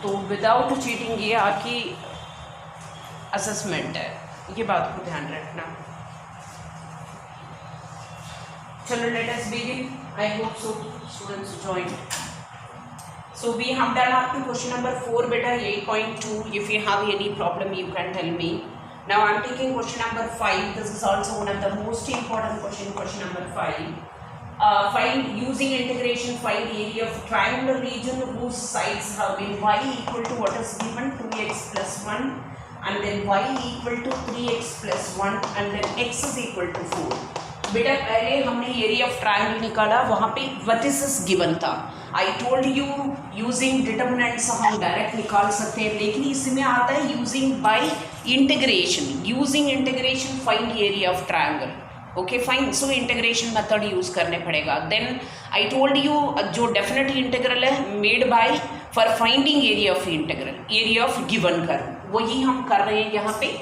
तो without cheating ये आपकी असेसमेंट है, ये बात को ध्यान रखना। चलो let us begin. I hope so students join. So we have done up to question number 4 beta 8.2. If you have any problem you can tell me. Now I am taking question number 5. This is also one of the most important question number 5. Find using integration, find area of triangular region whose sides have been y equal to what is given 2x plus 1 and then y equal to 3x plus 1 and then x is equal to 4. बेटा पहले हमने area of triangle निकाला, वहाँ पे vertices given था। I told you using determinants हम direct निकाल सकते हैं, लेकिन इसमें आता है using by integration. Using integration find area of triangle. Okay fine, so integration method use करने पड़ेगा। देन आई टोल्ड यू जो डेफिनेट इंटीग्रल है made by for finding area of integral, area of given curve, वही हम कर रहे हैं यहाँ पे।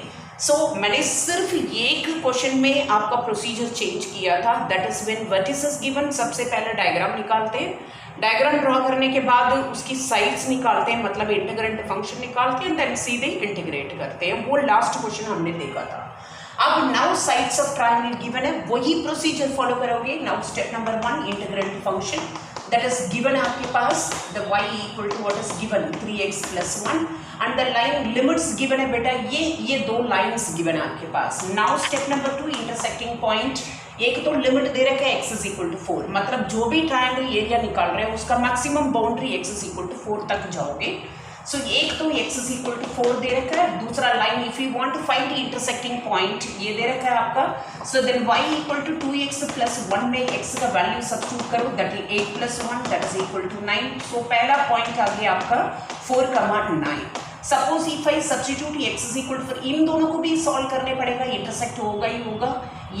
मैंने सिर्फ एक क्वेश्चन में आपका प्रोसीजर चेंज किया था, that is when vertices given. सबसे पहले डायग्राम निकालते हैं, डायग्राम ड्रॉ करने के बाद उसकी साइड्स निकालते हैं, मतलब इंटीग्रेंट फंक्शन निकालते हैं, देन सीधे इंटीग्रेट करते हैं। वो लास्ट क्वेश्चन हमने देखा था। अब now sides of triangle given है, वही प्रोसीजर फॉलो करोगे। Now step number 1 integrant function that is given आपके पास the y equal to what is given 3x plus 1 and the line limits given है बेटा, ये दो लाइन्स given है आपके पास। now step number 2 intersecting point। एक तो लिमिट दे रखा है x is equal to 4, मतलब जो भी ट्रायंगल एरिया निकाल रहे हो उसका maximum boundary x is equal to 4 तक जाओगे। सो एक तो x is equal to 4 दे रखा है, दूसरा line if you want to find intersecting point ये दे रखा है आपका। So then y equal to 2x plus 1 में x का वैल्यू सब्स्टिट्यूट करो, that is 8 plus 1 that is equal to 9। सो पहला पॉइंट आ गया आपका 4,9। Suppose if I substitute x is equal to, इन दोनों को भी सॉल्व करने पड़ेगा, इंटरसेक्ट होगा ही होगा।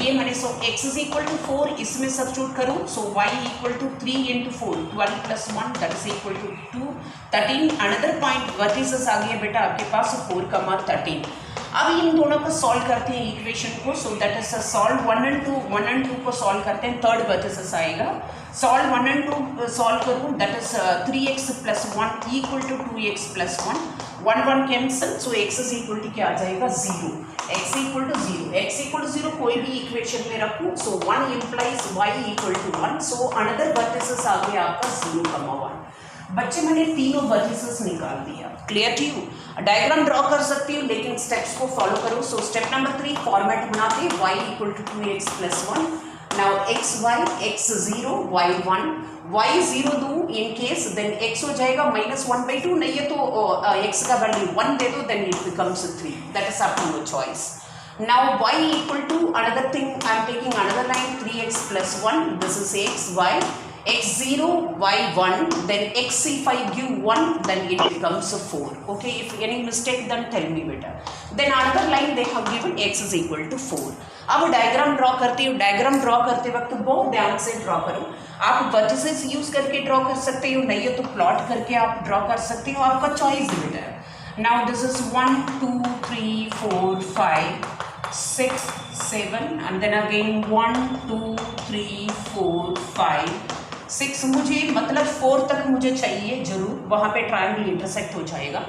ये मैंने x is equal to 4 इसमें सब्स्टिट्यूट करूँ, so y equal to 3 into 4 12 plus 1 that is equal to 2 13। Another point vertices आ गया बेटा आपके पास 4,13। अब इन दोनों को सॉल्व करते हैं इक्वेशन को। So that is solve 1 and 2 को सॉल्व करते हैं, थर्ड वर्टिसेस आएगा। सॉल्व 1 and 2 सॉल्व करूँ, that is 3x plus 1 equal to 2x plus 1 1 cancel. So x is equal to क्या आ जाएगा 0, x equal to 0, x equal to 0 कोई भी इक्वेशन में रखूँ। So 1 implies y equal to 1। So another vertices आ गया आपका 0,1। बच्चे मैंने तीनों वर्टिसेस निकाल दिया, clear to you. Diagram draw कर सकती हूँ लेकिन स्टेप्स को फॉलो करो। सो स्टेप नंबर 3 फॉर्मेट बनाते y equal to 2x plus 1। Now x y, x 0 y 1 y 0 दूँ इन केस, देन x हो जाएगा -1/2, नहीं है तो x का वैल्यू 1 दे दो, then it becomes 3, that is up to your choice. Now y equal to another thing, I am taking another line 3x plus 1, this is x y x0 y1, then x if I give 1 then it becomes 4. Okay, if any mistake then tell me better. Then another line they have given x is equal to 4. अब diagram draw करती हूँ, diagram draw करते वक्त बहुत ध्यान से draw करो। आप वर्टिसेस यूज करके ड्रॉ कर सकते हो, नहीं है तो प्लॉट करके आप ड्रॉ कर सकते हो, आपका चॉइस बेटा है। Now this is 1 2 3 4 5 6 7 and then again 1 2 3 4 5 6, मुझे मतलब 4 तक मुझे चाहिए जरूर, वहाँ पे ट्रायंगल इंटरसेक्ट हो जाएगा।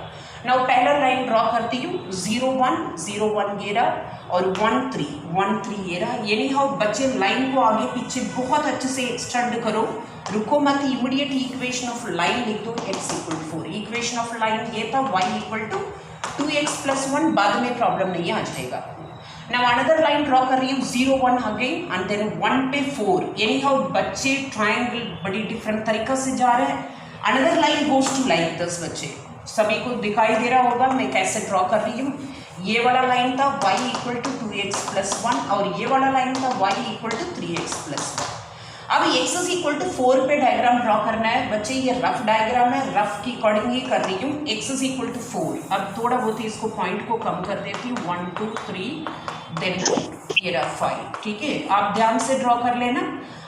नाउ पहला लाइन ड्रॉ करती हूँ, 0 1 ये रहा और 1 3 ये रहा। यानी हाउ बच्चे लाइन को आगे पीछे बहुत अच्छे से एक्सटेंड करो, रुको मत, इमीडिएट इक्वेशन ऑफ लाइन लिख दो x equal to 4। Equation of line ये था y equal to 2x plus 1, बाद में प्रॉब्लम नहीं आ जाएगा। Now another line ड्रॉ कर रही हूँ, 0 1 अगेन and then 1 पे 4। यानी हाउ बच्चे ट्रायंगल बड़ी डिफरेंट तरीका से जा रहे हैं। Another line goes to like this. बच्चे सभी को दिखाई दे रहा होगा मैं कैसे ड्रॉ कर रही हूँ। ये वाला लाइन था y equal to 2x plus 1 और ये वाला लाइन था y equal to 3x plus 1। अब x is equal to 4 पे डायग्राम ड्रॉ करना है बच्चे, ये रफ डायग्राम है, रफ की अकॉर्डिंग ही कर रही हूँ। x is equal to 4। अब थोड़ा बहुत ही इसको पॉइंट को कम कर देती हूँ, 1 2 3 देन ये रहा 5, ठीक है। आप ध्यान से ड्रॉ कर लेना।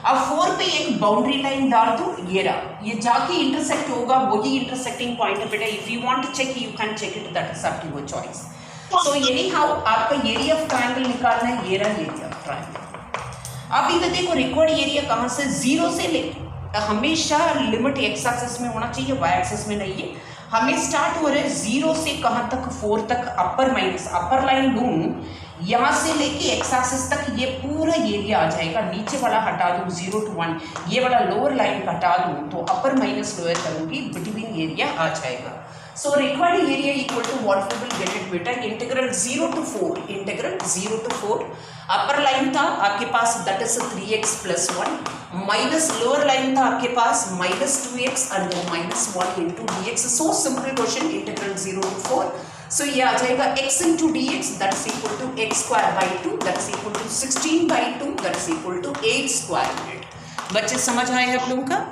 अब 4 पे एक बाउंड्री लाइन डाल दो, ये रहा, ये जाके इंटरसेक्ट होगा, वही इंटरसेक्टिंग पॉइंट है बेटा। If you want to check you can check it, that is up to your choice. So यानी हाउ आपका एरिया ऑफ ट्रायंगल निकालना है, ये रहा एरिया ऑफ ट्रायंगल। अब इधर देखो रिक्वायर्ड एरिया कहाँ से, 0 से ले, हमेशा लिमिट x एक्सिस में होना चाहिए, y एक्सिस में नहीं है। हमें स्टार्ट हो रहा है 0 से कहाँ तक, 4 तक, अपर माइनस, अपर लाइन लूँ यहाँ से लेके एक्स एक्सिस तक, ये पूरा एरिया आ जाएगा। नीचे वाला हटा दूँ 0 to 1, ये वाला लोअर लाइन हटा दूँ तो अपर माइनस लोअर करूँगी, बिटवीन एरिया आ जाएगा। So required area equal to what we will get it बेटा, integral 0 to 4, integral 0 to 4, upper line था आपके पास that is 3x + 1, minus lower line था आपके पास -2x under -1 into dx। So simple question, integral 0 to 4। So ये आ जाएगा x into dx that is equal to x²/2 that is equal to 16/2 that is equal to 8 square unit. बच्चे समझ आए आप लोगों का?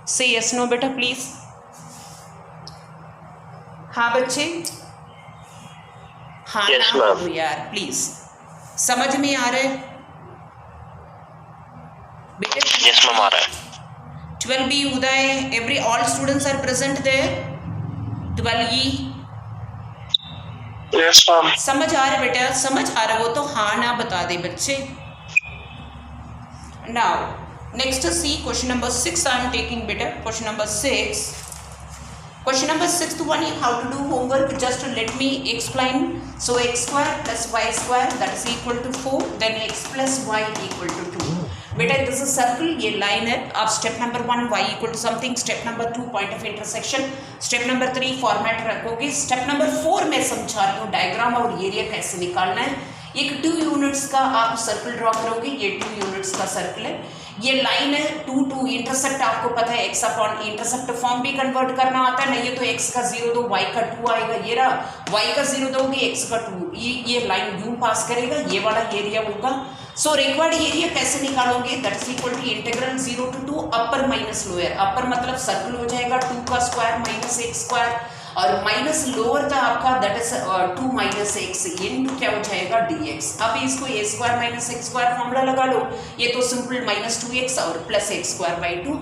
से यस नो बेटा प्लीज। हाँ बच्चे, हाँ yes, ना बोलो यार प्लीज, समझ में आ रहा है बेटे? yes मैम आ रहा है। 12B Uday, all students are present there? 12E yes ma'am. समझ आ रहा है बेटा? समझ आ रहा है वो तो हाँ ना बता दे बच्चे। Now next see question number 6 I am taking बेटा, question number 6। Question number 6 to 1, how to do homework, just let me explain. So x square plus y square that is equal to 4, then x plus y equal to 2. बेटा this is circle, ये line है। आप step number 1 y equal to something, step number 2 point of intersection, step number 3 format रखोगे, step number 4 मैं समझा रही हूँ diagram और एरिया कैसे निकालना है। एक 2 यूनिट्स का आप सर्कल ड्रॉ करोगे, ये 2 यूनिट्स का सर्कल है, ये लाइन है 2 2, इंटरसेप्ट आपको पता है x अपॉन इंटरसेप्ट फॉर्म भी कन्वर्ट करना आता है ना, ये तो x का 0 दो y का 2 आएगा, ये रहा y का 0 दोगे x का 2, ये लाइन यूं पास करेगा, ये वाला एरिया होगा। सो रिक्वायर्ड एरिया कैसे निकालोगे, that is equal to integral 0 to 2 upper minus lower, upper मतलब सर्कल हो जाएगा 2 का स्क्वायर माइनस x स्क्वायर, और माइनस लोअर था आपका that is 2 minus x into क्या हो जाएगा dx। अब इसको a square minus x square formula लगा लो, ये तो सिंपल -2x और plus x square by 2,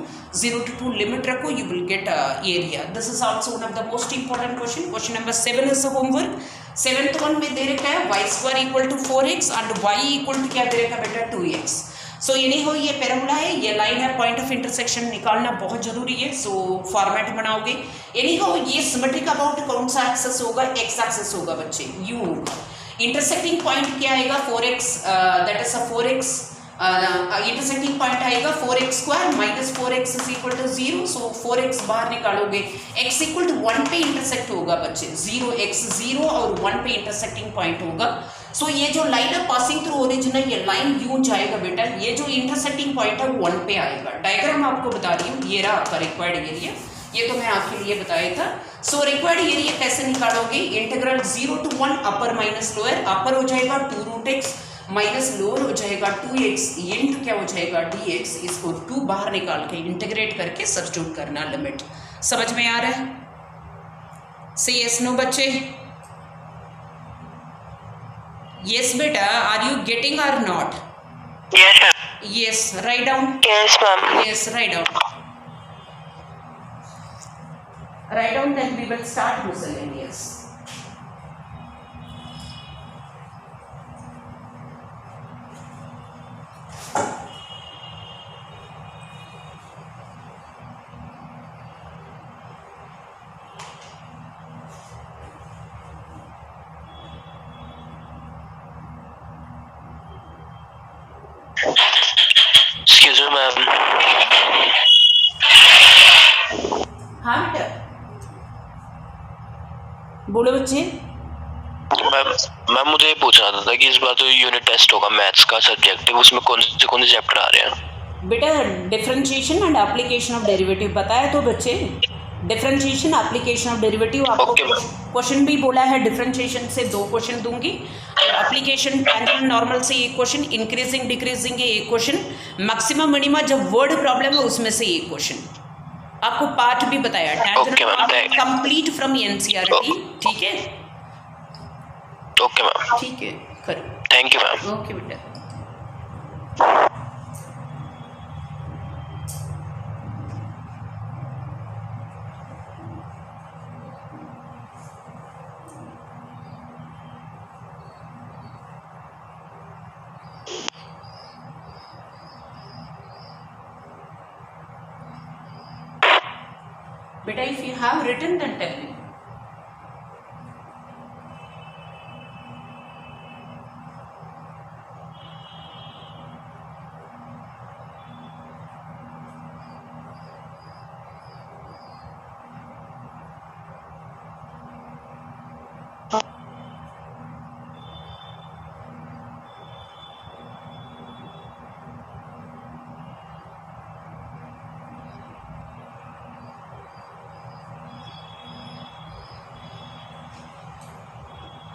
0 to 2 limit रखो, you will get area. This is also one of the most important question. Question number 7 is homework. 7th one में दे रखा है y square equal to 4x and y equal to क्या दे रखा है बेटा 2x। सो एनी हो ये पैराबोला है, ये लाइन है, पॉइंट ऑफ इंटरसेक्शन निकालना बहुत जरूरी है। सो फॉर्मेट बनाओगे, एनी हो ये सिमेट्रिक अबाउट कौन सा एक्सेस होगा, एक्स एक्सेस होगा बच्चे, यू होगा। इंटरसेक्टिंग पॉइंट क्या आएगा 4x, that is 4x, intersecting point आएगा 4x square minus 4x is equal to 0। So 4x बाहर निकालोगे, x इक्वल टू 1 पे इंटरसेक्ट होगा बच्चे, 0x 0 और 1 पे इंटरसेक्टिंग पॉइंट होगा। सो ये जो लाइन है पासिंग थ्रू ओरिजिनल, ये लाइन यूं जाएगा बेटा, ये जो इंटरसेक्टिंग पॉइंट है 1 पे आएगा। डायग्राम आपको बता रही हूँ, ये रहा आपका रिक्वायर्ड एरिया, ये तो मैं आपके लिए बताया था। सो रिक्वायर्ड एरिया कैसे निकालोगे, integral 0 to 1 upper minus lower, upper हो जाएगा 2√x माइनस लोअर हो जाएगा 2x इंटू क्या हो जाएगा dx, इसको 2 बाहर निकाल के इंटीग्रेट करके सब्स्टिट्यूट करना लिमिट। समझ में आ रहा है? से यस नो बच्चे? Yes beta, are you getting or not? yes ma'am। Yes, write down. yes ma'am। Yes, write down. Write down, then we will start miscellaneous. excuse me ma'am. हाँ बेटा बोलो बच्चे। मैम मुझे ये पूछना था कि इस बार जो यूनिट टेस्ट होगा मैथ्स का सब्जेक्टिव, उसमें कौन से चैप्टर आ रहे हैं? बेटा differentiation and application of derivative बताया तो बच्चे, डिफरेंशिएशन एप्लीकेशन ऑफ डेरिवेटिव आपको क्वेश्चन भी बोला है, डिफरेंशिएशन से 2 क्वेश्चन दूंगी, एप्लीकेशन टेंजेंट नॉर्मल से 1 question, increasing decreasing 1 question, maximum minima जब वर्ड प्रॉब्लम है उसमें से 1 क्वेश्चन। आपको पार्ट भी बताया टेंजेंट कंप्लीट फ्रॉम एनसीईआरटी, ठीक है? ओके मैम, ठीक है, करो। Thank you ma'am. ओके बेटा। Beta, if you have written, then tell me.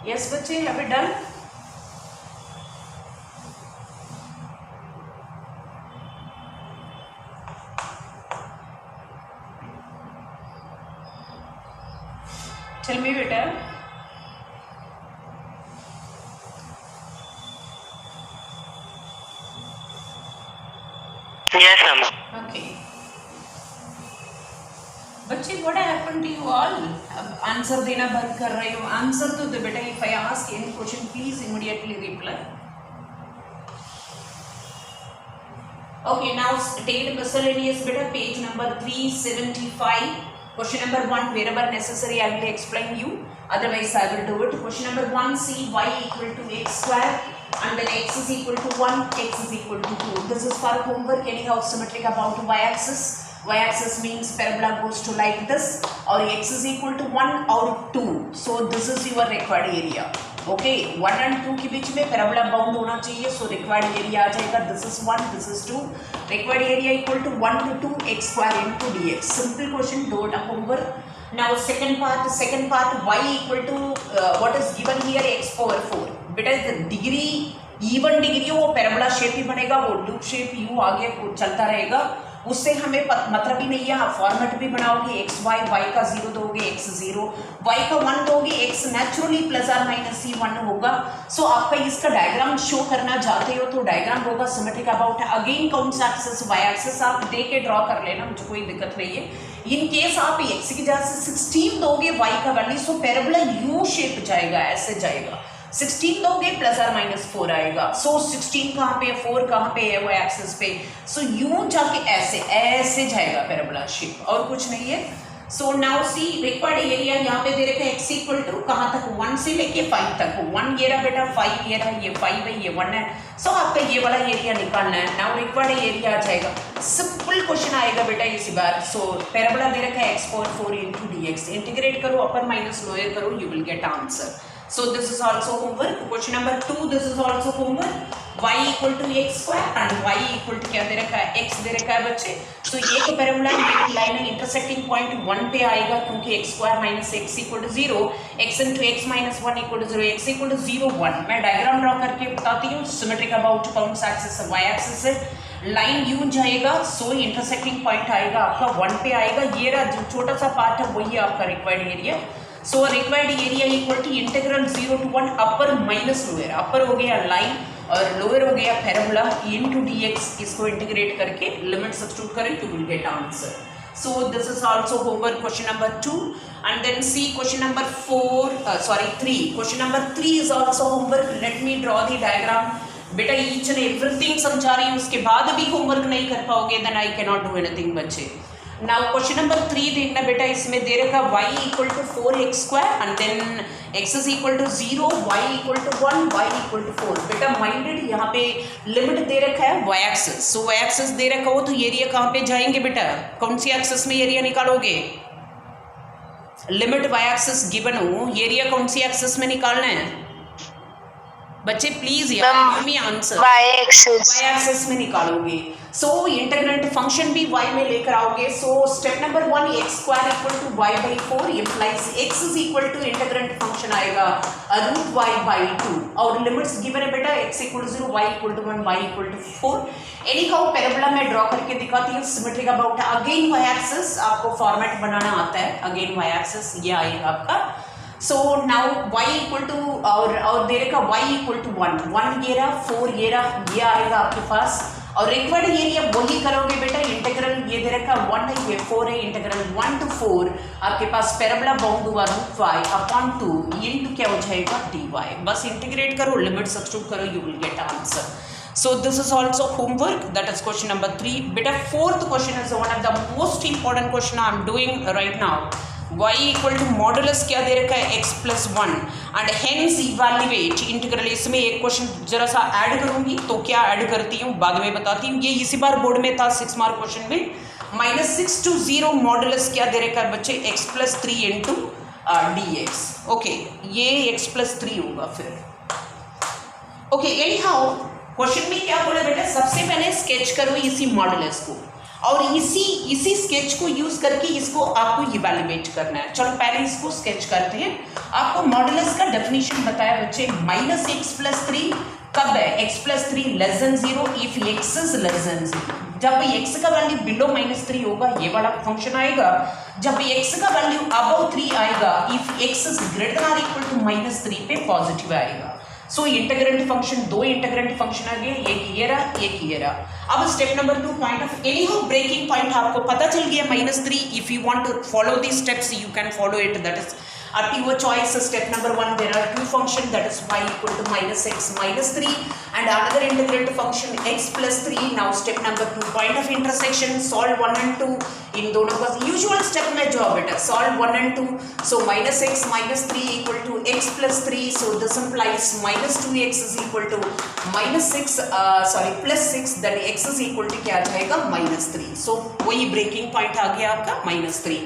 Yes बच्चे, have it done? Tell me बेटा. Yes, ma'am. Okay. बच्चे what happened to you all? अब आंसर देना बंद कर रहे हो. आंसर तो दो बेटा. If I ask any question, please immediately reply. Okay, now state miscellaneous beta, page number 375. Question number 1, wherever necessary I will explain you, otherwise I will do it. Question number 1, see y equal to x square and then x is equal to 1, x is equal to 2. This is for homework, anyhow symmetric about y axis. Y axis means parabola goes to like this, or x is equal to 1 or 2. So this is your required area. Okay, 1 and 2 के बीच में parabola bound होना चाहिए. सो required area आ जाएगा. This is 1, this is 2. Required area equal to 1 to 2 x square into dx. Simple question, do it homework. Now second part y equal to what is given here x power 4. बेटा degree even degree हो, वो parabola shape ही बनेगा. वो loop shape you आगे चलता रहेगा. उससे हमें मतलब ही नहीं है. आप फॉर्मेट भी बनाओगे एक्स वाई, वाई का 0 दोगे एक्स 0, वाई का 1 दोगे x naturally plus are minus c 1 होगा. सो आपका इसका डायग्राम शो करना चाहते हो तो डायग्राम होगा सिमेट्रिक अबाउट अगेन कौन सा एक्सिस, वाई एक्सिस. आप दे के ड्रॉ कर लेना, मुझे कोई दिक्कत नहीं है. इन केस आप एक्स की जगह से 16 दोगे वाई का वैल्यू, सो पैराबोला यू शेप जाएगा, ऐसे जाएगा. 16 दोगे प्लस आर माइनस 4 आएगा. सो 16 कहाँ पे है, 4 कहाँ पे है, वो एक्सिस पे. सो यूं जाके ऐसे जाएगा पैराबोला शेप, और कुछ नहीं है. So now C required area यहाँ पे दे रखा है x इक्वल टू कहाँ तक, 1 से लेके 5 तक. 1 ये रहा बेटा, 5 ये रहा, ये 5 है, ये 1 है. सो आपका ये वाला एरिया निकालना है. नाउ रिक्वायर्ड एरिया आ जाएगा. सिंपल क्वेश्चन आएगा बेटा इसी बार. सो पैराबोला दे रखा है x power 4 into dx. Integrate करो, अपर माइनस लोअर करो, you will get answer. So this is also homework. Question number 2, this is also homework. Y equal to x square and y equal to क्या दे रखा है, x दे रखा है बच्चे. So ये तो पैराबोला एक लाइन है, इंटरसेक्टिंग पॉइंट 1 पे आएगा क्योंकि x square minus x equal to 0, x into x minus 1 equal to 0, x equal to 0 1. मैं डायग्राम ड्रॉ करके बताती हूँ. सिमेट्रिक अबाउट कौन सा एक्सिस है, y एक्सिस है. लाइन यूं जाएगा, सो इंटरसेक्टिंग पॉइंट आएगा आपका 1 पे आएगा. ये रहा जो छोटा सा पार्ट है वही आपका required area. So required area equal to integral 0 to 1 upper minus lower. Upper हो गया लाइन और लोअर हो गया पैराबोला इनटू dx. इसको इंटीग्रेट करके लिमिट सब्स्टिट्यूट करें तो will get answer. So this is also homework question number 2 and then see question number 3. Question number 3 is also homework. Let me draw the diagram. बेटा each and everything समझा रही हूँ, उसके बाद भी होमवर्क नहीं कर पाओगे then I can not do anything बच्चे. नाउ क्वेश्चन नंबर 3 देखना बेटा. इसमें दे रखा y equal to 4x square and then x is equal to 0, y equal to 1, y equal to 4. बेटा माइंडेड यहाँ पे लिमिट दे रखा है y axis. So y axis दे रखा हो तो एरिया कहाँ पे जाएंगे बेटा, कौन सी एक्सिस में एरिया निकालोगे. लिमिट y एक्सिस गिवन हो, एरिया कौन सी एक्सिस में निकालना है बच्चे प्लीज यार give me answer. y axis में निकालोगे. सो इंटीग्रेंट फंक्शन भी y में लेकर आओगे. So step number 1, x square equal to y by 4 implies x is equal to integrant function आएगा रूट y बाई 2 और लिमिट्स गिवन है बेटा x equal to 0, y equal to 1, y equal to 4. Anyhow parabola मैं draw करके दिखाती हूँ. Symmetric about again y axis. आपको format बनाना आता है. अगेन y एक्सिस ये आएगा आपका. So now y equal to और दे रखा y इक्वल टू 1 ये रहा, 4 ये रहा, ये आएगा आपके पास. और रिक्वायर्ड एरिया वही करोगे बेटा. इंटीग्रल ये दे रखा 1 है, ये 4 है. इंटीग्रल 1 to 4 आपके पास पैराबोला बाउंड हुआ रूट y अपॉन 2 इनटू क्या हो जाएगा dy. बस इंटीग्रेट करो, लिमिट सब्स्टिट्यूट करो, you will get answer. So this is also homework. That is question number 3. Beta fourth question is one of the most important question I am doing right now. y equal to modulus क्या दे रखा है x plus 1 and hence evaluate integral. इसमें एक question जरा सा add करूंगी तो क्या ऐड करती हूँ बाद में बताती हूँ. ये इसी बार बोर्ड में था 6 मार्क क्वेश्चन में. -6 to 0 मॉडुलस क्या दे रखा है बच्चे, x plus 3 into dx. Okay ये x plus 3 होगा फिर. ओके एनी हाउ क्वेश्चन में क्या बोला बेटा, सबसे पहले स्केच करो इसी मॉडुलस को और इसी स्केच को यूज करके इसको आपको इवैल्यूएट करना है। चलो पहले इसको स्केच करते हैं। आपको मॉडुलस का डेफिनेशन बताया बच्चे, -x+3 कब है, x+3 less than 0 if x is less than 0। जब x का वैल्यू बिलो -3 होगा ये वाला फंक्शन आएगा, जब x का वैल्यू अबव 3 आएगा if x is greater than और इक्वल टू -3 पे पॉजिटिव आएगा। सो इंटीग्रेंट फंक्शन, दो इंटीग्रेंट फंक्शन आ गए, एक ये रहा एक ये रहा। अब step number 2 point of anyhow breaking point आपको पता चल गया -3। If you want to follow these steps you can follow it, that is up to your choice. Step number 1, there are two functions, that is y equal to -x -3 and another integrand function x+3. now step number 2 point of intersection, solve 1 and 2 इन दोनों का usual step में जो है बेटा, solve 1 and 2. so -x -3 equal to x+3, so this implies -2x is equal to +6 that x is equal to क्या आ जाएगा -3. so वही ब्रेकिंग पॉइंट आ गया आपका -3.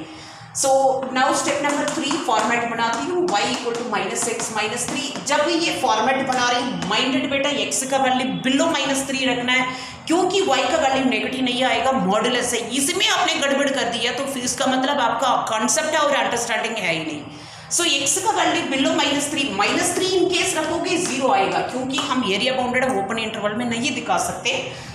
So now step number 3 format बनाती हूँ, y इक्वल टू -x -3. जब ये फॉर्मेट बना रही हूँ, माइंडेड बेटा x का वैल्यू बिलो -3 रखना है, क्योंकि y का वैल्यू नेगेटिव नहीं आएगा, मॉडुलस है। इसमें आपने गड़बड़ कर दिया तो फिर इसका मतलब आपका कॉन्सेप्ट और अंडरस्टैंडिंग है ही नहीं। सो x का वैल्यू बिलो -3 इन केस रखोगे 0 आएगा, क्योंकि हम एरिया बाउंडेड ओपन इंटरवल में नहीं दिखा सकते।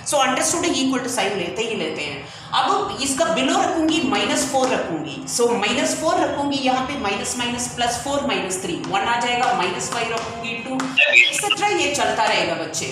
So understood equal to sign लेते हैं। अब इसका बिलो रखूंगी -4 रखूंगी, सो -4 रखूंगी, यहाँ पे +4 -3 1 आ जाएगा, -5 रखूंगी 2 एक्सेट्रा, ये चलता रहेगा बच्चे।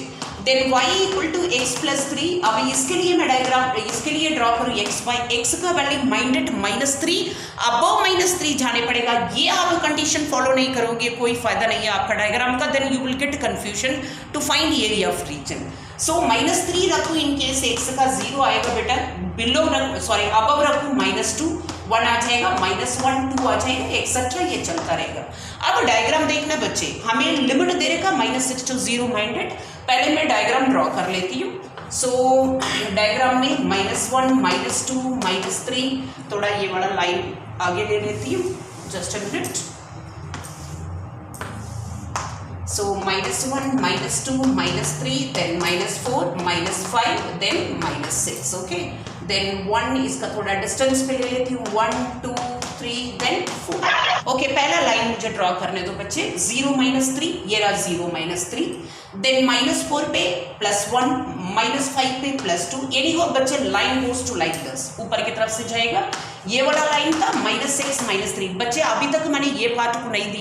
Then y equal to x+3. अब इसके लिए मैं डायग्राम इसके लिए ड्रॉ करूँ x का वैल्यू माइंडेड -3 अबव -3 जाने पड़ेगा। ये आप कंडीशन फॉलो नहीं करोगे कोई फायदा नहीं है आपका डायग्राम का, then you will get confusion to find area of region. So -3 रखूँ इन केस x का 0 आएगा बेटा, बिलो अबव रखूँ -2 1 आ जाएगा, -1 2 आ जाएगा, एक्सेट्रा, ये चलता रहेगा। अब डायग्राम देखना बच्चे, हमें लिमिट दे रखा -6 to 0 माइंडेड। पहले मैं डायग्राम ड्रॉ कर लेती हूँ। सो डायग्राम में -1 -2 -3, थोड़ा ये वाला लाइन आगे ले लेती हूँ, just a minute. So -1 -2 -3 then -4 -5 then -6. okay, then 1 इसका थोड़ा डिस्टेंस पे ले लेती हूँ, 1 2 3 then 4. ओके, पहला लाइन मुझे ड्रॉ करने दो बच्चे, 0 -3, ये रहा 0 -3, देन -4 पे +1 -5 पे +2, यानी वो बच्चे line goes to like this, ऊपर की तरफ से जाएगा। ये वाला लाइन था -6 -3। बच्चे अभी तक मैंने ये पार्ट को नहीं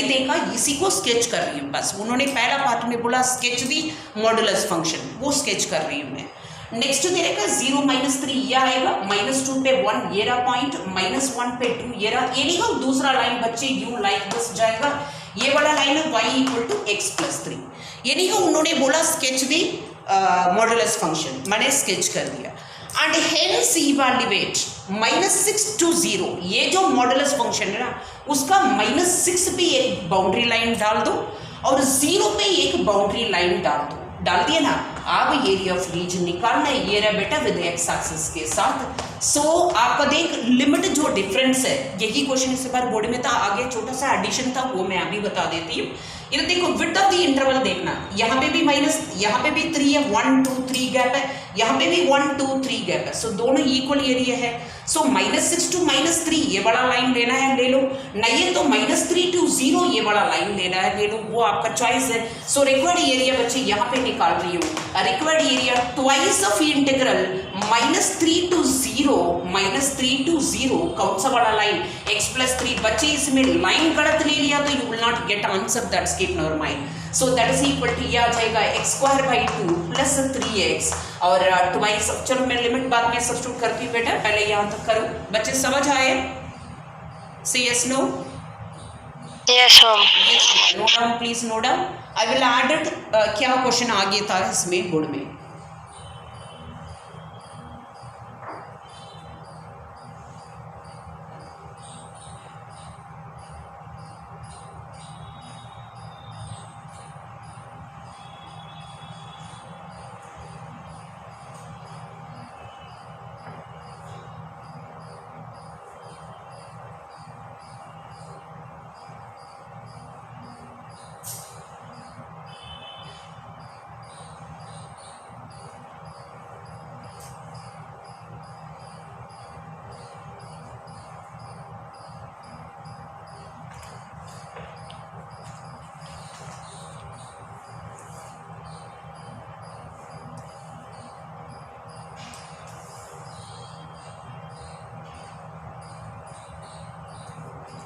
देखा, इसी को स्केच कर रही हूँ बस। उन्होंने पहला पार्ट में बोला स्केच दी मॉडुलस फंक्शन, वो स्केच कर रही हूँ मैं। नेक्स्ट देखा 0 -3 ये आएगा, -2 पे 1 ये रहा पॉइंट, -1 पे 2 ये रहा, यानी कि दूसरा लाइन बच्चे यू लाइक दिस जाएगा। ये वाला लाइन है y इक्वल टू x+3, यानी कि उन्होंने बोला स्केच दी मॉडुलस फंक्शन, मैंने स्केच कर दिया। एंड हेंस इवैल्यूएट -6 to 0, ये जो मॉडुलस फंक्शन है ना, उसका -6 पे एक बाउंड्री लाइन डाल दो और 0 पे एक बाउंड्री लाइन डाल दिए ना। अब एरिया ऑफ रीजन निकालना है, ये रहा बेटा विद एक्स एक्सिस के साथ। सो आपका देख लिमिट जो डिफरेंस है, यही क्वेश्चन इस बार बोर्ड में था, आगे छोटा सा एडिशन था वो मैं अभी बता देती हूँ। इधर देखो विड्थ ऑफ द इंटरवल देखना, यहाँ पे भी यहाँ पे भी 3 है, 1 2 3 गैप है, यहाँ पे भी 1 2 3 गैप है, सो दोनों इक्वल एरिया है। सो -6 to -3 ये बड़ा लाइन लेना है ले लो, नहीं तो -3 to 0 ये बड़ा लाइन लेना है ले लो, वो आपका चॉइस है। सो रिक्वायर्ड एरिया बच्चे यहाँ पे निकाल रही हूँ, required area twice of integral -3 to 0 कौन सा वाला लाइन x+3। बच्चे इसमें लाइन गलत ले लिया तो you will not get answer, that skip nor mind. So that is equal to ये आ जाएगा x² 2 + 3x और ट्वाइस। चलो मैं लिमिट बाद में सब्स्टिट्यूट करती हूँ बेटा, पहले यहाँ तक करो। बच्चे समझ आए? Say yes no? Yes ma'am. Note down please, note down. I will add it, क्या क्वेश्चन आगे था इसमें बोर्ड में।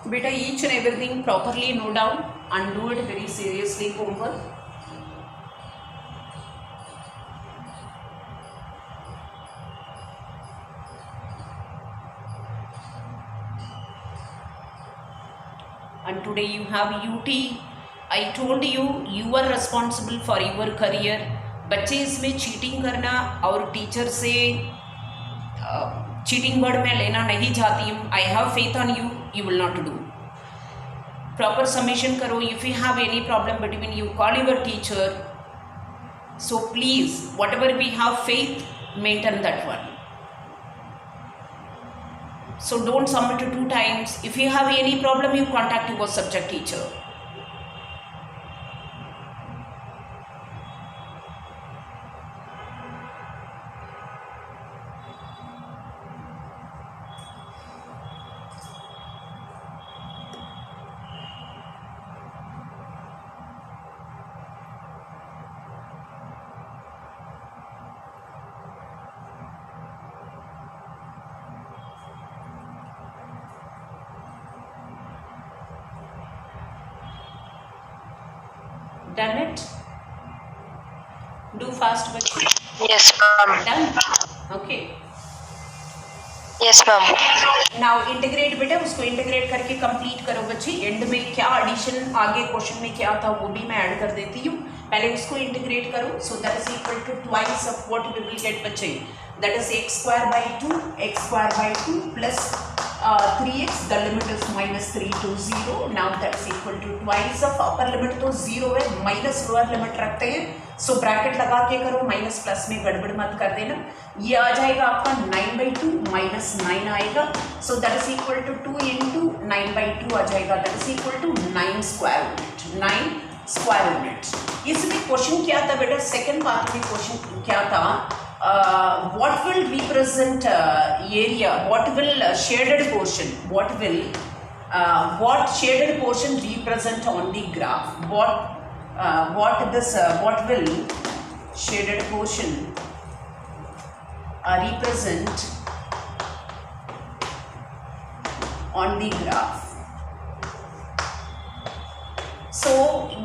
बेटा each and everything properly note down and do it very seriously homework. And today you have UT. I told you you are responsible for your career. बच्चे इसमें cheating करना और टीचर से चीटिंग वर्ड में लेना नहीं चाहती हूँ. I have faith on you, you will not do. Proper submission करो. If you have any problem between you call your teacher. So please whatever we have faith maintain that one. So don't submit 2 times. If you have any problem, you contact your subject teacher. Done it? Do fast, बच्चे. Yes, ma'am. Done? Okay. Yes, ma'am. Now integrate बेटा, उसको integrate करके complete करो बच्चे. End में क्या addition आगे question में क्या था वो भी मैं add कर देती हूँ. पहले उसको integrate करो. So that is equal to twice of what we will get बच्चे. That is x square by 2, x square by 2 plus 3x, the limit is minus 3 to 0. Now that's equal to twice of upper limit तो 0 है, minus lower limit रखते हैं. So bracket लगा के करो, minus plus में गड़बड़ मत कर देना. ये आ जाएगा आपका 9 by 2 minus 9 आएगा. So that is equal to 2 into 9 by 2 आ जाएगा. That is equal to 9 square unit. 9 square unit. इसमें क्वेश्चन क्या था बेटा? सेकेंड पार्ट में क्वेश्चन क्या था? What will represent area? What will shaded portion? What shaded portion represent on the graph? What will shaded portion represent on the graph? So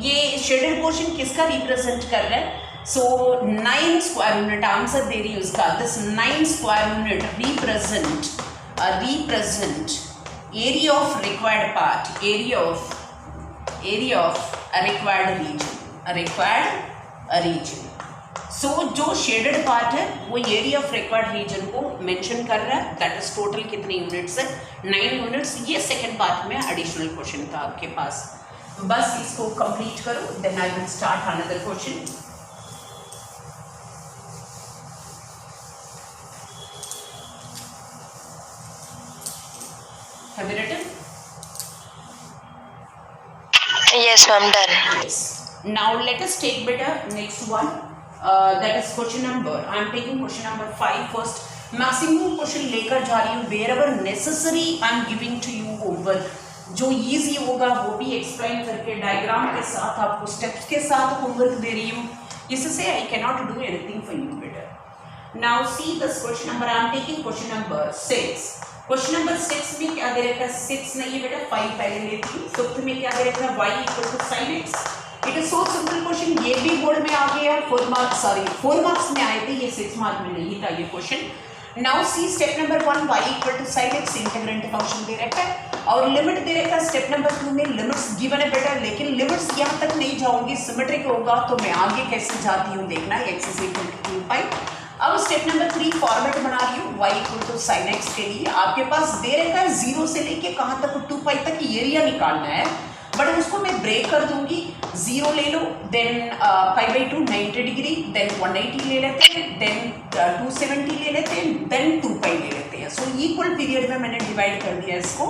ये shaded portion किसका represent कर रहा है? So 9 square unit आंसर दे रही है उसका. This 9 square unit represent area of required part, area of a required region. So जो shaded part है वो area of required region को mention कर रहा है. That is total कितने units है? 9 units. ये second part में additional question था आपके पास. बस इसको complete करो. Then I will start another question. Have you written? Yes, ma'am. Done. Yes. Now let us take better next one. That is question number. I am taking question number 5 first. Maximum question लेकर जा रही हूँ. Wherever necessary, I am giving to you homework. जो easy होगा वो भी explain करके diagram के साथ आपको steps के साथ homework दे रही हूँ. इससे I cannot do anything for you better. Now see this question number. I am taking question number 6. Question number 6 में क्या दे रखा है? 6 नहीं है बेटा, 5 पहले लेती हूँ. फिफ्थ में क्या दे रखा है? y equal to sin x. It is so simple question. ये भी बोर्ड में आ गया. 4 मार्क्स में आए थे, ये 6 मार्क में नहीं था ये question. Now see step number 1 y equal to sin x integrand function दे रखा है और लिमिट दे रखा है. स्टेप नंबर 2 में लिमिट्स गिवन है बेटा, लेकिन लिमिट्स यहाँ तक नहीं जाऊंगी. सिमेट्रिक होगा तो मैं आगे कैसे जाती हूँ देखना. x is equal to 2 pi. अब स्टेप नंबर 3 फॉर्मेट बना रही हूँ y equal to sin x के लिए. आपके पास दे रखा है 0 से लेके कहाँ तक? 2 पाई तक एरिया निकालना है, बट उसको मैं ब्रेक कर दूंगी. 0 ले लो, then pi by 2 90 degree, then 180 ले लेते हैं, देन 270 ले लेते हैं, देन 2 पाई ले लेते हैं. सो इक्वल पीरियड में मैंने डिवाइड कर दिया इसको.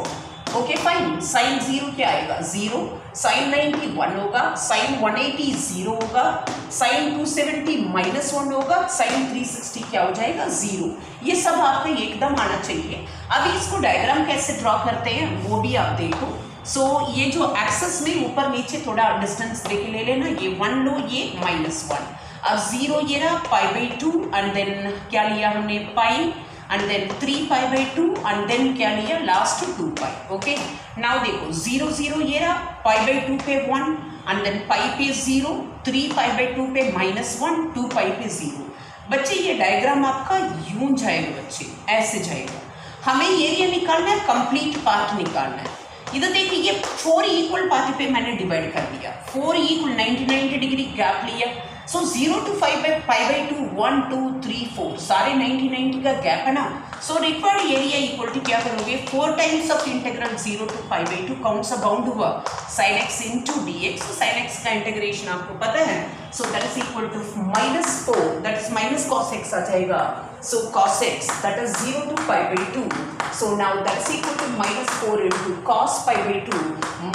Okay fine. साइन 0 क्या आएगा? 0. साइन 90 1 होगा. साइन 180 0 होगा. साइन 270 -1 होगा. साइन 360 क्या हो जाएगा? 0. ये सब आपको एकदम आना चाहिए. अभी इसको डायग्राम कैसे ड्रॉ करते हैं वो भी आप देखो. सो ये जो एक्सेस में ऊपर नीचे थोड़ा डिस्टेंस देके ले लेना. ये 1 लो, ये -1. अब 0 ये रहा, पाई बाई 2 एंड देन क्या लिया हमने? पाई एंड देन 3π/2 एंड देन क्या लिया लास्ट 2π. ओके, नाउ देखो 0 0 ये रहा, π/2 पे 1 एंड देन π पे 0, 3π/2 पे -1, 2π पे 0. बच्चे ये डायग्राम आपका यूं जाएगा बच्चे, ऐसे जाएगा. हमें एरिया निकालना है, कंप्लीट पार्ट निकालना है. इधर देखिए ये 4 इक्वल पार्ट पे मैंने डिवाइड कर दिया. 4 इक्वल 90 डिग्री गैप लिया. सो 0 to 5/2 1 2 3 4 सारे 90 का गैप है ना. सो रिक्वायर्ड एरिया इक्वल टू क्या करोगे, 4 टाइम्स ऑफ इंटीग्रल 0 to 5/2 कौन सा बाउंड हुआ, sin x into dx. तो sin x का इंटीग्रेशन आपको पता है. So that is equal to -4, that is minus cos x आ जाएगा. सो cos x दैट इज 0 to 5/2. So now that's equal to -4 into cos π/2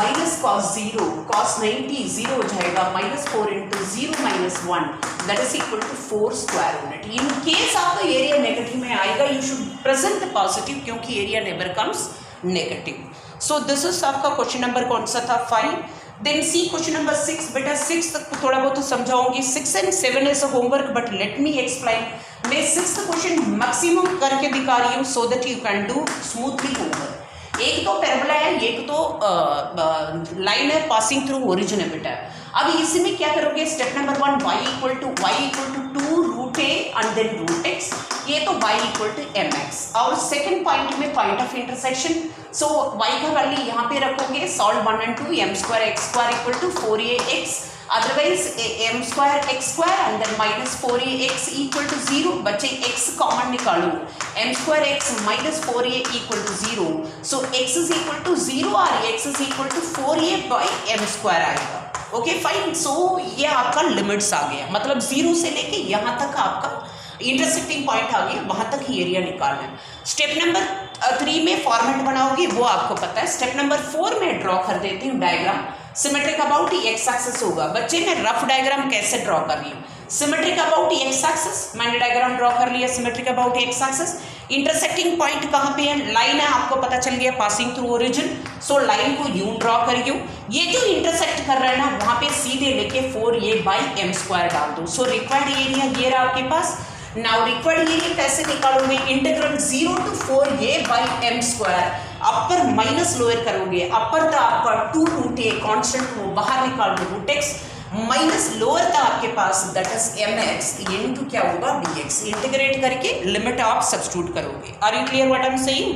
minus cos 0, cos 90 0 हो जाएगा, -4 into 0 - 1 that is equal to 4 square unit. In case आपका area negative में आएगा, you should present the positive क्योंकि area never comes negative. So this is आपका question number कौन सा था 5. Then see question number 6. बेटा 6 तक थोड़ा बहुत तो समझाऊंगी. 6 and 7 is a homework but let me explain. मैं 6th क्वेश्चन मैक्सिमम करके दिखा रही हूँ so that you can do smoothly homework. एक तो पैराबोला है, एक तो लाइन है पासिंग थ्रू ओरिजिन है बेटा. अब इसी में क्या करोगे, step number 1 y equal to 2 root a and then root x. ये तो y इक्वल टू mx. और सेकंड पॉइंट में point of intersection. So y का वैल्यू यहाँ पे रखोगे, solve 1 and 2 m²x² equal to 4ax. Otherwise m² x² and then -4ax equal to 0. बच्चे x common निकालो, m² x -4a equal to 0. So x is equal to 0 और x is equal to 4a/m² आएगा. Okay fine. सो ये आपका limits आ गया, मतलब 0 से लेके यहाँ तक आपका इंटरसेक्टिंग पॉइंट आ गया, वहां तक ही एरिया निकालना है. स्टेप नंबर 3 में फॉर्मेट बनाओगे वो आपको पता है. स्टेप नंबर 4 में ड्रॉ कर देती हूँ diagram. Symmetric about x axis होगा. बच्चे मैं रफ डायग्राम कैसे ड्रॉ कर रही हूँ, सिमेट्रिक अबाउट एक्स एक्सिस मैंने डायग्राम ड्रॉ कर लिया. Symmetric about x axis, intersecting point कहाँ पे है, लाइन है, आपको पता चल गया passing through origin. So line को यूं ड्रॉ करियो. ये जो इंटरसेक्ट कर रहा है ना, वहां पे सीधे लेके 4a/m² डाल दो. सो रिक्वायर्ड एरिया ये रहा आपके पास. नाउ रिक्वायर्ड एरिया कैसे निकालोगे, integral 0 to 4a/m². Upper minus lower करोगे, अपर था आपका 2 रूट a कांस्टेंट को बाहर निकाल दो रूट x, माइनस लोअर था आपके पास दैट इज mx इनटू क्या होगा dx. इंटीग्रेट करके लिमिट आप सब्स्टिट्यूट करोगे. Are you clear what I am saying?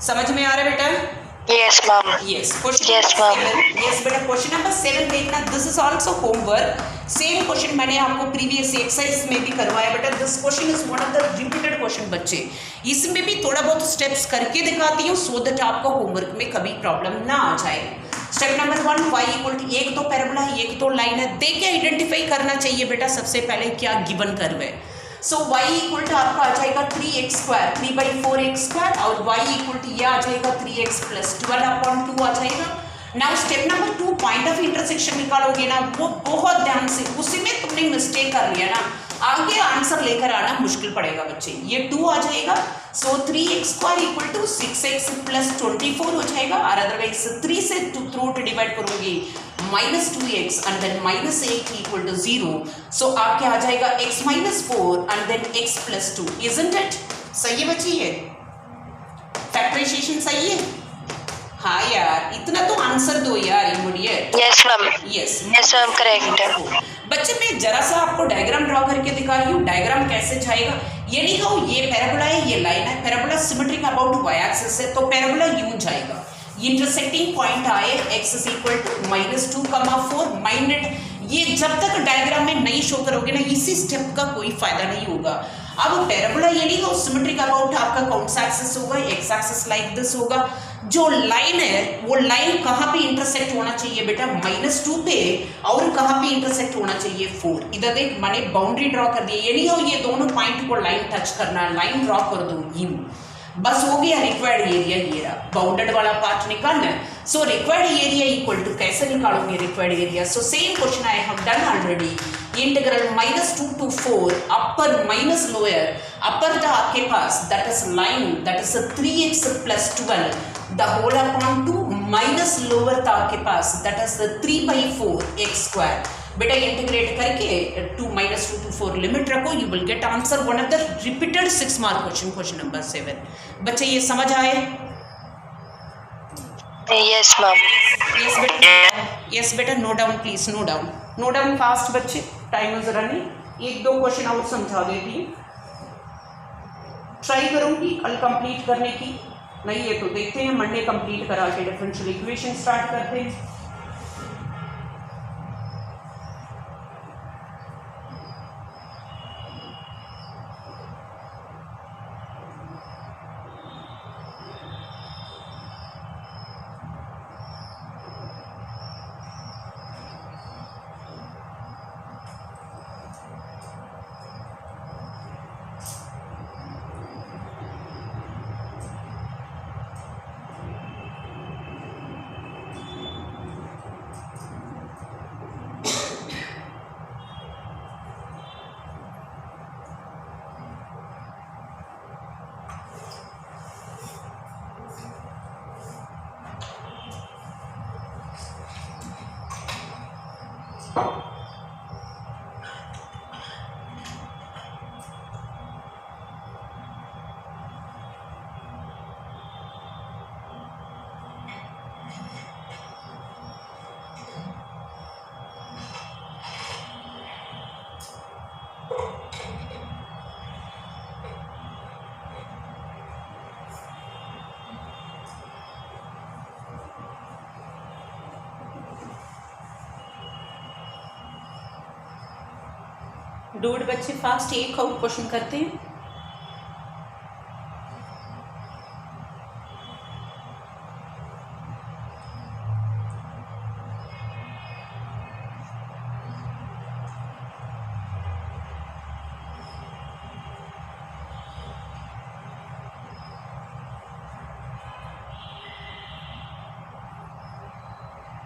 समझ में आ रहा है बेटा? Yes, ma'am. Yes. Yes, ma'am. Yes, बेटा क्वेश्चन नंबर 7 देखना. This is also homework. Same question मैंने आपको प्रीवियस एक्सरसाइज में भी करवाया बेटा. This question is one of the repeated question बच्चे. इसमें भी थोड़ा बहुत स्टेप्स करके दिखाती हूँ सो दैट आपको होमवर्क में कभी प्रॉब्लम ना आ जाए. Step number 1 y equal to, एक तो पैराबोला है, एक तो लाइन है. देख के आइडेंटिफाई करना चाहिए बेटा सबसे पहले क्या गिवन कर्व है. सो y इक्वल टू आपका आ जाएगा 3x², 3/4x² और y इक्वल टू ये आ जाएगा 3x + 12/2 आ जाएगा. Now step number 2 point of intersection निकालोगे ना, वो बहुत ध्यान से, उसी में तुमने मिस्टेक कर लिया ना, आगे आंसर लेकर आना मुश्किल पड़ेगा बच्चे. ये 2 आ जाएगा. सो 3x² इक्वल टू 6x + 24 हो जाएगा. और अदरवाइज 3 से 2 थ्रू डिवाइड करोगे -2x and then -8 equal to 0. So आपके आ जाएगा x - 4 and then x + 2. Isn't it? सही है बच्ची? ये फैक्टराइजेशन सही है? हाँ यार, इतना तो आंसर दो यार immediate. Yes, ma'am. Yes Yes, ma'am. Correct. बच्चे मैं जरा सा आपको डायग्राम ड्रॉ करके दिखा रही हूँ. डायग्राम कैसे जाएगा, ये नहीं कहो ये पैराबोला है ये लाइन है. Parabola symmetric about y axis है तो पैराबोला यूं जाएगा. इंटरसेक्टिंग पॉइंट आए x is equal to -2, 4 minded. ये जब तक डायग्राम में नहीं शो करोगे ना, इसी स्टेप का कोई फायदा नहीं होगा. अब पैराबोला ये नहीं कहो सिमेट्रिक अबाउट आपका कौन सा एक्सिस होगा, x एक्सिस लाइक दिस होगा. जो लाइन है वो लाइन कहाँ पे इंटरसेक्ट होना चाहिए बेटा, -2 पे, और कहाँ पे इंटरसेक्ट होना चाहिए 4. इधर देख मैंने बाउंड्री ड्रॉ कर दी. ये नहीं हो ये दोनों पॉइंट को लाइन टच करना, लाइन ड्रॉ कर दो यूं, बस हो गया. रिक्वायर्ड एरिया ये रहा, बाउंडेड वाला पार्ट निकालना है. So required area equal to कैसे निकालोगे required area. So same question I have done already. Integral -2 to 4 upper minus lower. Upper था आपके पास that is line that is 3x + 12 the whole upon 2 minus lower था आपके पास that is 3/4x². बेटा integrate करके 2 - 2 to 4 लिमिट रखो, you will get answer one of the repeated 6 mark question, question number 7। बच्चे ये समझ आए? Yes ma'am. यस बेटा, note down please, note down fast बच्चे, टाइम इज रनिंग। 1-2 क्वेश्चन और समझा देती हूँ, ट्राई करूँगी कल कंप्लीट करने की, नहीं है तो देखते हैं मंडे कंप्लीट करा के डिफरेंशियल इक्वेशन स्टार्ट करते हैं। डूड बच्चे फास्ट एक आउट क्वेश्चन करते हैं।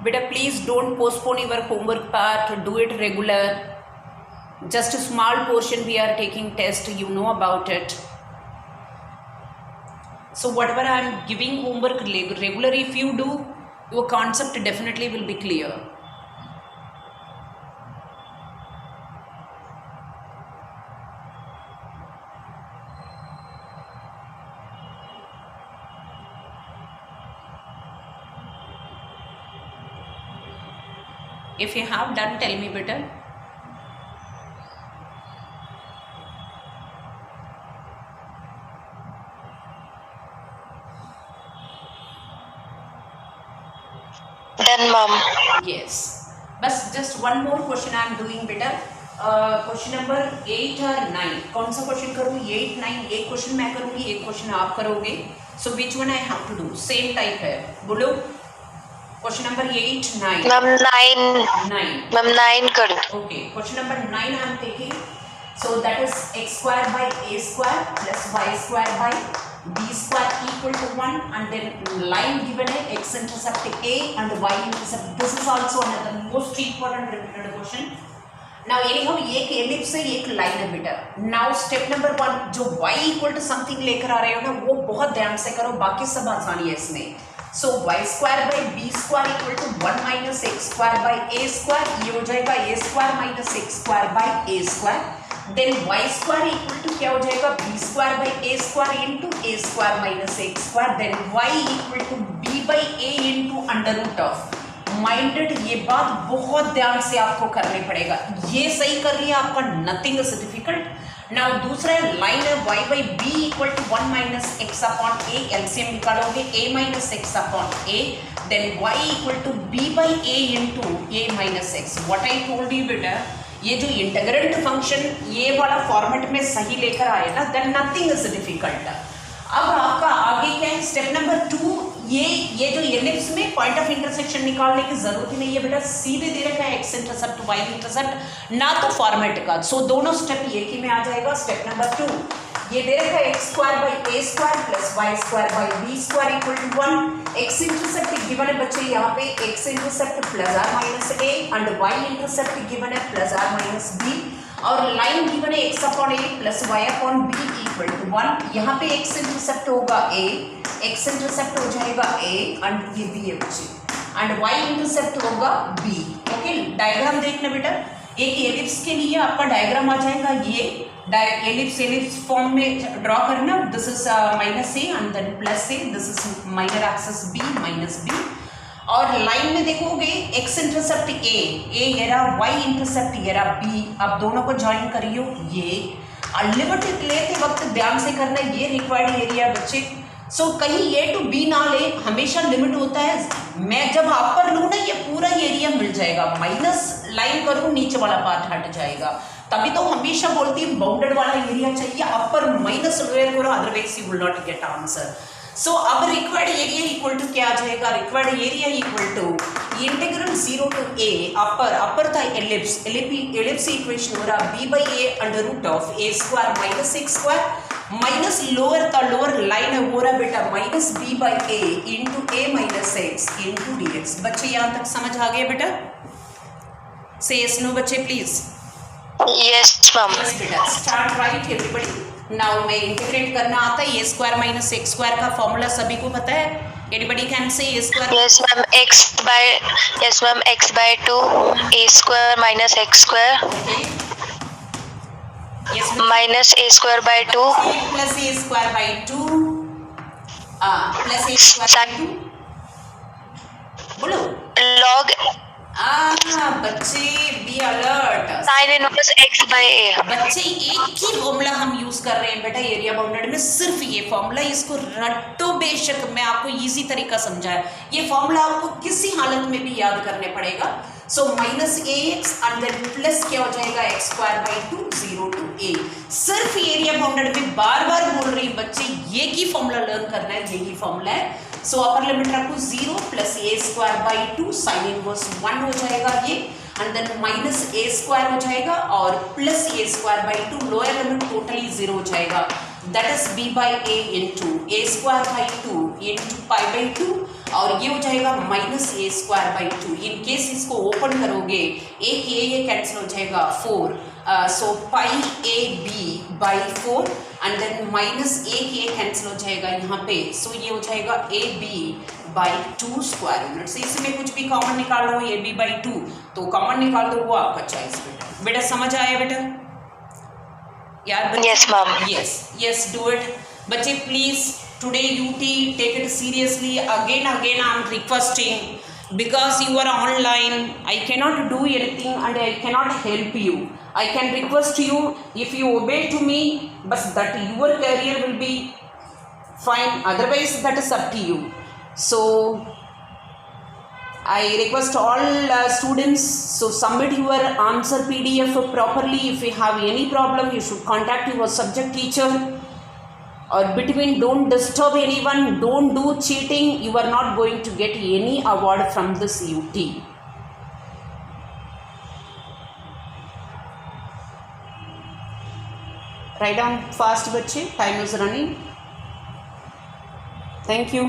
बेटा please don't postpone your homework part, do it regular. Just a small portion we are taking test, you know about it. So whatever I am giving homework regular, if you do, your concept definitely will be clear. If you have done, tell me better. Done ma'am. Yes. बस just one more question I am doing बेटा। Question number 8 और 9, कौन सा question करूँ? 8, 9, एक question मैं करूँगी, एक क्वेश्चन आप करोगे। So which one I have to do? Same type है, बोलो। Question number 8, 9। मैम 9 कर दो। Okay, question number 9 I am taking. So that is x² by a² plus y² by b² equal to 1, and then line given है x intercept a and y intercept. This is also another most important repeated question. Now anyhow एक ellipse से एक line है बेटा। Now step number 1, जो y equal to something लेकर आ रहे हो ना, वो बहुत ध्यान से करो, बाकी सब आसानी है इसमें। So y² by b² equal to 1 minus x² by a², ये हो जाएगा a² minus x² by a²। Then y² equal to क्या हो जाएगा? b² by a² into a² minus x²। Then y equal to b by a into under root of। Minded, ये बात बहुत ध्यान से आपको करने पड़ेगा। ये सही कर लिया आपका, नथिंग इज डिफिकल्ट। नाउ दूसरा लाइन है y by b equal to 1 minus x upon a, LCM निकालोगे a minus x upon a, then y equal to b by a into a minus x। What I told you बेटा, ये जो integrant function ये वाला format में सही लेकर आए ना, देन नथिंग इज डिफिकल्ट। अब आपका आगे क्या है? स्टेप नंबर 2, ये जो एलिप्स में पॉइंट ऑफ इंटरसेक्शन निकालने की जरूरत ही नहीं है बेटा, सीधे दे रखा है एक्स इंटरसेप्ट वाई इंटरसेप्ट, ना तो फॉर्मेट का। सो दोनों स्टेप एक ही में आ जाएगा। स्टेप नंबर 2, ये दे रखा है x² by a² plus y² by b² equal to 1। x intercept given है बच्चे, यहाँ पे x intercept plus are minus a and y intercept given है प्लस आर माइनस b, और लाइन गिवन है x upon a plus y upon b equal to 1। यहाँ पे x intercept होगा a, x इंटरसेप्ट हो जाएगा a एंड ये b है बच्चे। एंड y इंटरसेप्ट होगा b। ओके, डायग्राम देखना बेटा, एक एलिप्स के लिए आपका डायग्राम आ जाएगा ये एलिप्स फॉर्म में ड्रॉ करना। This is minus a and then plus a, this is minor axis b minus b। और लाइन में देखोगे x इंटरसेप्ट a, ये रहा y इंटरसेप्ट ये रहा b। अब दोनों को ज्वाइन करियो ये। लिमिट लेते वक्त ध्यान से करना, ये रिक्वायर्ड एरिया बच्चे। सो कहीं ए टू बी ना ले, हमेशा लिमिट होता है। मैं जब अपर लूँ ना, ये पूरा एरिया मिल जाएगा, माइनस लाइन करूँ नीचे वाला पार्ट हट जाएगा। तभी तो हमेशा बोलती है बाउंडेड वाला एरिया चाहिए, अपर माइनस लोअर करो, otherwise you will not get answer. So अब रिक्वायर्ड एरिया इक्वल टू क्या आ जाएगा, required area equal to integral 0 to a, upper था एलिप्स इक्वेशन हो रहा b by a under root of a square minus x square, minus lower का lower line हो रहा बेटा minus b by a into a minus x into d x. बच्चे यहाँ तक समझ आ गए बेटा? से यस नो बच्चे प्लीज। Yes ma'am. यस बेटा, स्टार्ट राइट एवरीबॉडी। नाउ मैं इंटीग्रेट करना आता है, ए स्क्वायर माइनस एक्स स्क्वायर का फॉर्मूला सभी को पता है? Anybody can say A square? Yes ma'am, x by 2 a square minus x square minus a square by 2 plus a square by 2 plus a square by 2 बोलो log बच्चे be alert. sin inverse x by a। बच्चे एक ही formula हम use कर रहे हैं बेटा area bounded में, सिर्फ ये फॉर्मूला। इसको रटो बेशक, मैं आपको इजी तरीका समझाया। ये फॉर्मूला आपको किसी हालत में भी याद करने पड़ेगा। So minus a x and then plus क्या हो जाएगा x square by 2 0 to a। सिर्फ एरिया बाउंडेड में बार बार बोल रही बच्चे, ये की फॉर्मूला लर्न करना है, यही फॉर्मूला है। सो अपर लिमिट रखो 0 plus a square by 2 sine inverse 1 हो जाएगा ये, and then minus a square हो जाएगा और plus a square by 2, lower limit totally 0 हो जाएगा। That is b by a into a square by 2 into pi by 2, और ये हो जाएगा minus a square by 2। In case इसको ओपन करोगे, एक ये कैंसिल हो जाएगा 4, so pi A b by 4 and then minus a cancel हो जाएगा यहाँ पे। सो ये हो जाएगा a b by 2 square unit. से इसमें कुछ भी कॉमन निकाल लो, ए बी बाई 2 तो कॉमन निकाल दो, वो आपका चॉइस बेटा। बेटा समझ आया बेटा यार? Yes ma'am. yes do it बच्चे please. today UT take it seriously, again I'm requesting, because you are online, I cannot do anything and I cannot help you. I can request you, if you obey to me, but that your career will be fine, otherwise that is up to you. So I request all students, so submit your answer PDF properly. If you have any problem, you should contact your subject teacher. Or between, don't disturb anyone, don't do cheating, you are not going to get any award from this UT. Write down fast बच्चे, time is running. Thank you.